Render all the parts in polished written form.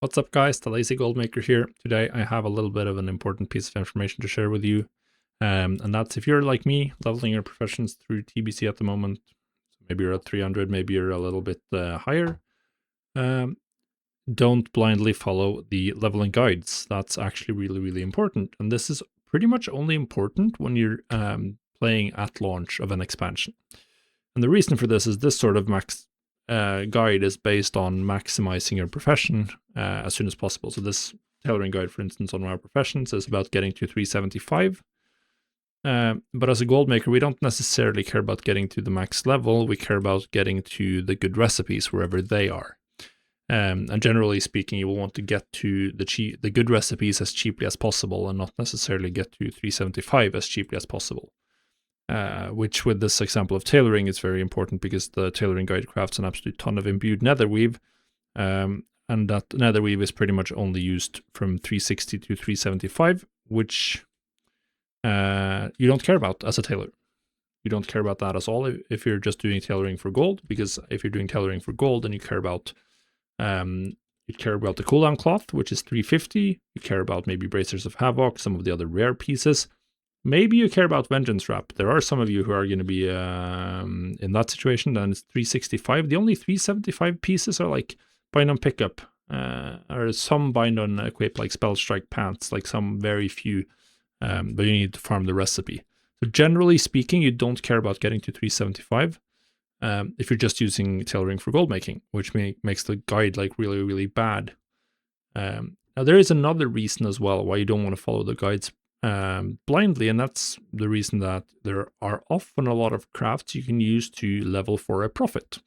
What's up, guys? The Lazy Goldmaker here. Today I have a little bit of an important piece of information to share with you. And that's if you're like me, leveling your professions through TBC at the moment, maybe you're at 300, maybe you're a little bit higher, don't blindly follow the leveling guides. That's actually really, really important. And this is pretty much only important when you're playing at launch of an expansion. And the reason for this is this sort of guide is based on maximizing your profession as soon as possible. So this tailoring guide, for instance, on our professions is about getting to 375. But as a gold maker, we don't necessarily care about getting to the max level. We care about getting to the good recipes wherever they are. And generally speaking, you will want to get to the good recipes as cheaply as possible and not necessarily get to 375 as cheaply as possible. Which with this example of tailoring is very important because the tailoring guide crafts an absolute ton of imbued netherweave, and that netherweave is pretty much only used from 360 to 375, which you don't care about as a tailor. You don't care about that at all if you're just doing tailoring for gold, because if you're doing tailoring for gold, then you care about the cooldown cloth, which is 350. You care about maybe Bracers of Havoc, some of the other rare pieces. Maybe you care about Vengeance Wrap. There are some of you who are going to be in that situation. Then it's 365. The only 375 pieces are like bind on pickup, or some bind on equip, like Spell Strike Pants, like some very few, but you need to farm the recipe. So generally speaking, you don't care about getting to 375 if you're just using tailoring for gold making, which makes the guide like really, really bad. Now there is another reason as well why you don't want to follow the guides blindly, and that's the reason that there are often a lot of crafts you can use to level for a profit.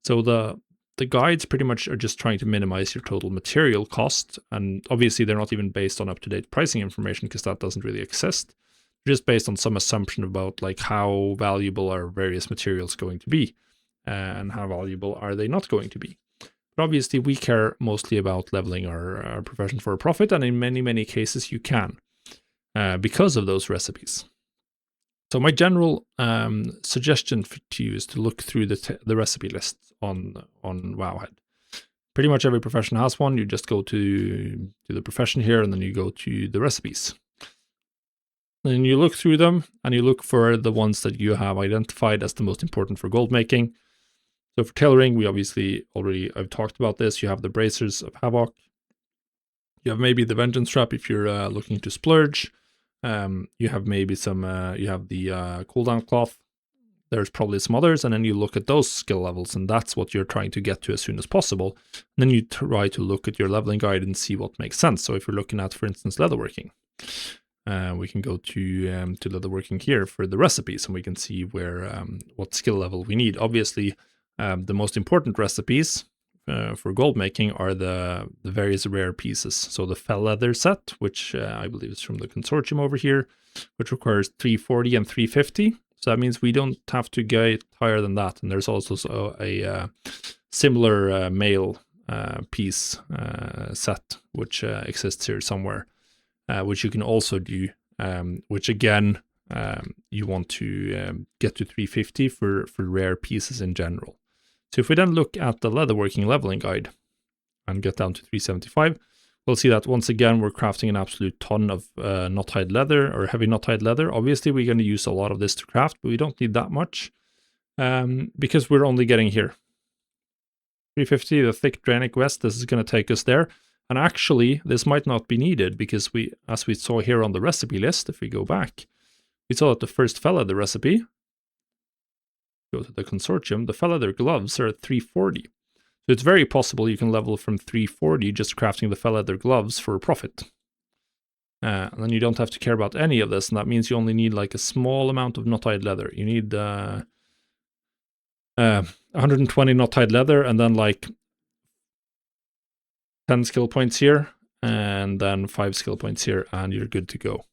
So the guides pretty much are just trying to minimize your total material cost, and obviously they're not even based on up-to-date pricing information because that doesn't really exist. They're just based on some assumption about like how valuable are various materials going to be and how valuable are they not going to be. But obviously we care mostly about leveling our profession for a profit, and in many cases you can. Because of those recipes. So my general suggestion to you is to look through the recipe lists on Wowhead. Pretty much every profession has one. You just go to the profession here, and then you go to the recipes. Then you look through them, and you look for the ones that you have identified as the most important for gold making. So for tailoring, we obviously I've talked about this. You have the Bracers of Havoc. You have maybe the Vengeance Trap if you're looking to splurge. You have maybe some, you have the cooldown cloth. There's probably some others, and then you look at those skill levels, and that's what you're trying to get to as soon as possible. And then you try to look at your leveling guide and see what makes sense. So if you're looking at, for instance, leatherworking, we can go to leatherworking here for the recipes, and we can see where what skill level we need. Obviously, the most important recipes for gold making are the various rare pieces. So the fell leather set, which I believe is from the consortium over here, which requires 340 and 350. So that means we don't have to get higher than that. And there's also a similar mail piece set, which exists here somewhere, which you can also do, which again, you want to get to 350 for rare pieces in general. So if we then look at the leatherworking leveling guide and get down to 375, we'll see that once again we're crafting an absolute ton of knot-hide leather or heavy knot-hide leather. Obviously we're going to use a lot of this to craft, but we don't need that much because we're only getting here. 350, the thick Dranic West, this is going to take us there. And actually this might not be needed because as we saw here on the recipe list, if we go back, we saw that the first fell leather recipe, go to the consortium, the fell leather gloves are at 340. So it's very possible you can level from 340 just crafting the fell leather gloves for a profit. And then you don't have to care about any of this, and that means you only need like a small amount of knot-hide leather. You need 120 knot-hide leather, and then like 10 skill points here, and then 5 skill points here, and you're good to go.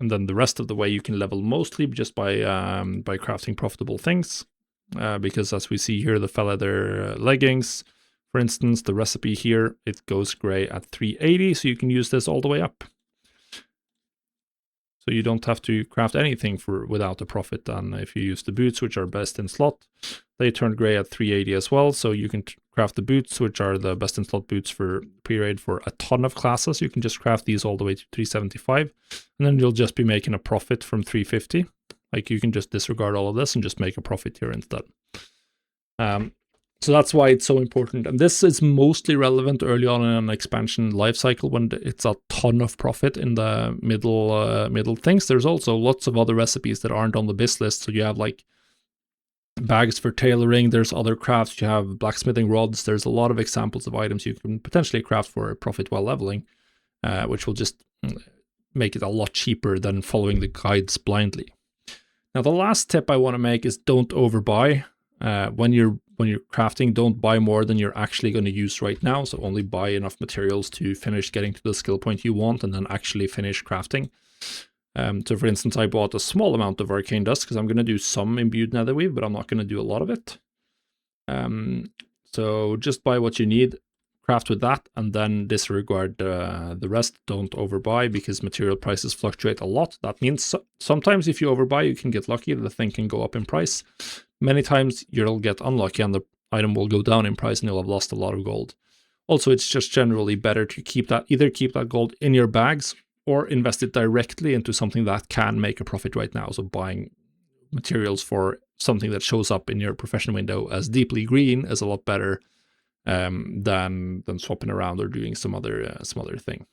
And then the rest of the way you can level mostly just by crafting profitable things. Because as we see here, the fell leather leggings, for instance, the recipe here, it goes gray at 380, so you can use this all the way up. So you don't have to craft anything without a profit. And if you use the boots, which are best in slot, they turn gray at 380 as well. So you can craft the boots, which are the best in slot boots for pre-raid for a ton of classes. You can just craft these all the way to 375, and then you'll just be making a profit from 350. Like you can just disregard all of this and just make a profit here instead. So that's why it's so important. And this is mostly relevant early on in an expansion life cycle when it's a ton of profit in the middle things. There's also lots of other recipes that aren't on the biz list. So you have like bags for tailoring. There's other crafts. You have blacksmithing rods. There's a lot of examples of items you can potentially craft for a profit while leveling, which will just make it a lot cheaper than following the guides blindly. Now, the last tip I want to make is don't overbuy. When you're crafting, don't buy more than you're actually going to use right now. So only buy enough materials to finish getting to the skill point you want and then actually finish crafting. So for instance, I bought a small amount of arcane dust because I'm going to do some imbued netherweave, but I'm not going to do a lot of it. So just buy what you need, craft with that, and then disregard the rest. Don't overbuy because material prices fluctuate a lot. That means sometimes if you overbuy, you can get lucky. The thing can go up in price. Many times you'll get unlucky and the item will go down in price and you'll have lost a lot of gold. Also, it's just generally better to either keep that gold in your bags or invest it directly into something that can make a profit right now. So buying materials for something that shows up in your profession window as deeply green is a lot better than swapping around or doing some other thing.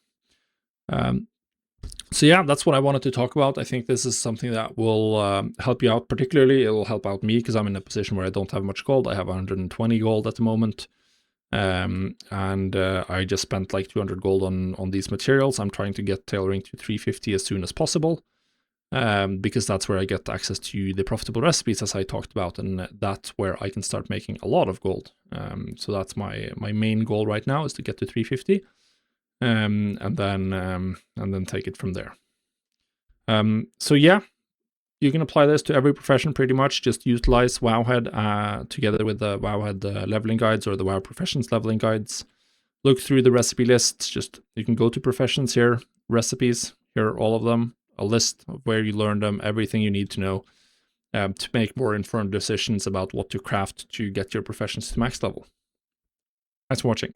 So yeah, that's what I wanted to talk about. I think this is something that will help you out. Particularly, it will help out me because I'm in a position where I don't have much gold. I have 120 gold at the moment. And I just spent like 200 gold on these materials. I'm trying to get tailoring to 350 as soon as possible. Because that's where I get access to the profitable recipes as I talked about, and that's where I can start making a lot of gold. So that's my main goal right now, is to get to 350. And then take it from there. So yeah, you can apply this to every profession pretty much. Just utilize Wowhead together with the Wowhead leveling guides or the WoW Professions leveling guides. Look through the recipe lists. You can go to professions here, recipes, here are all of them, a list of where you learn them, everything you need to know to make more informed decisions about what to craft to get your professions to max level. Thanks for watching.